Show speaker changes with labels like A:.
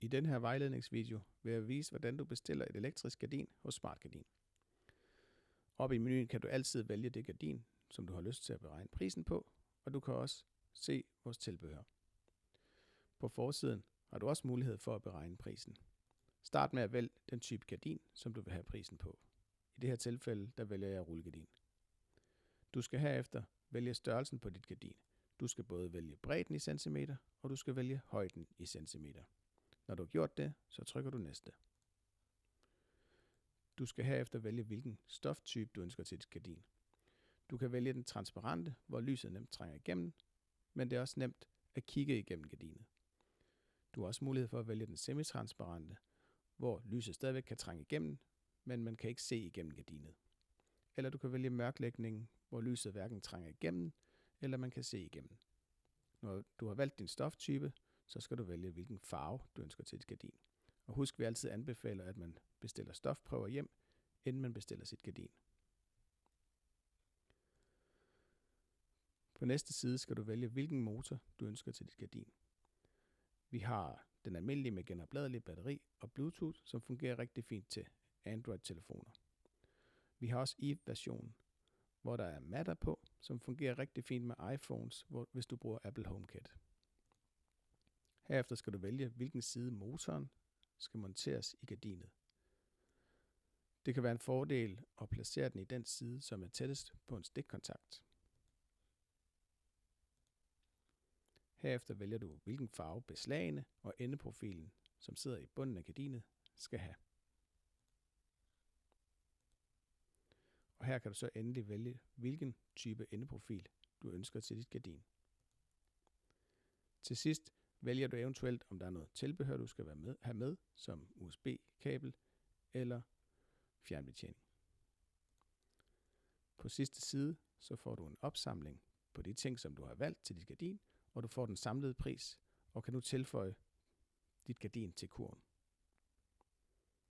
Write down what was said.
A: I den her vejledningsvideo vil jeg vise, hvordan du bestiller et elektrisk gardin hos Smart Gardin. Oppe i menuen kan du altid vælge det gardin, som du har lyst til at beregne prisen på, og du kan også se vores tilbehør. På forsiden har du også mulighed for at beregne prisen. Start med at vælge den type gardin, som du vil have prisen på. I det her tilfælde, der vælger jeg rullegardin. Du skal herefter vælge størrelsen på dit gardin. Du skal både vælge bredden i centimeter, og du skal vælge højden i centimeter. Når du har gjort det, så trykker du næste. Du skal herefter vælge, hvilken stoftype du ønsker til dit gardin. Du kan vælge den transparente, hvor lyset nemt trænger igennem, men det er også nemt at kigge igennem gardinet. Du har også mulighed for at vælge den semitransparente, hvor lyset stadigvæk kan trænge igennem, men man kan ikke se igennem gardinet. Eller du kan vælge mørklægningen, hvor lyset hverken trænger igennem, eller man kan se igennem. Når du har valgt din stoftype, så skal du vælge, hvilken farve du ønsker til dit gardin. Og husk, vi altid anbefaler, at man bestiller stofprøver hjem, inden man bestiller sit gardin. På næste side skal du vælge, hvilken motor du ønsker til dit gardin. Vi har den almindelige med genopladelige batteri og Bluetooth, som fungerer rigtig fint til Android-telefoner. Vi har også Eve-versionen, hvor der er matter på, som fungerer rigtig fint med iPhones, hvis du bruger Apple HomeKit. Herefter skal du vælge, hvilken side motoren skal monteres i gardinet. Det kan være en fordel at placere den i den side, som er tættest på en stikkontakt. Herefter vælger du, hvilken farve beslagene og endeprofilen, som sidder i bunden af gardinet, skal have. Og her kan du så endelig vælge, hvilken type endeprofil du ønsker til dit gardin. Til sidst vælger du eventuelt, om der er noget tilbehør, du skal have med, som USB-kabel eller fjernbetjening. På sidste side så får du en opsamling på de ting, som du har valgt til dit gardin, og du får den samlede pris, og kan nu tilføje dit gardin til kurven.